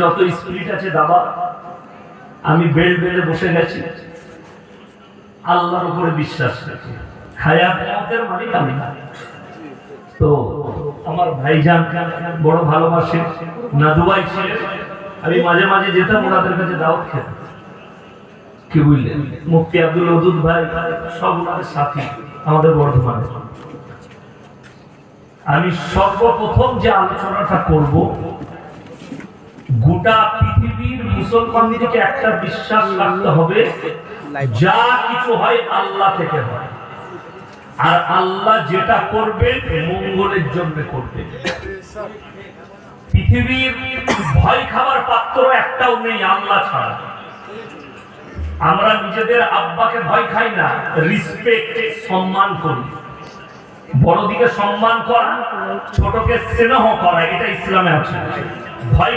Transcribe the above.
যত স্পিরিট আছে দাদা, আমি বেল্ট বেঁধে বসে গেছি, আল্লাহর উপরে বিশ্বাস রাখি, হায়াতের মালিক আমি না। তো আমার ভাইজান বড় ভালোবাসে, নাদুয়াই ছিলেন, আমি মাঝে মাঝে যেতাম ওনাদের কাছে দাওয়াত খেতে। কি বুঝলেন, মুফতি আব্দুল ওদুদ ভাই সব ওনাদের সাথী আমাদের বর্ধমানে। আমি সর্বপ্রথম যে আলোচনাটা করব, গোটা পৃথিবীর মুসলমানদেরকে একটা বিশ্বাস রাখতে হবে, যা কিছু হয় আল্লাহ থেকে হয়, আর আল্লাহ যেটা করবে মঙ্গলের জন্য করবে। পৃথিবীর ভয় খাবার পাত্র একটাও নেই আল্লাহ ছাড়া। আমরা নিজেদের আব্বাকে ভয় খাই না, রিসপেক্ট, সম্মান করি। বড়দিকে সম্মান করা, ছোটকে স্নেহ করা, এটা ইসলামে আছে। ভয়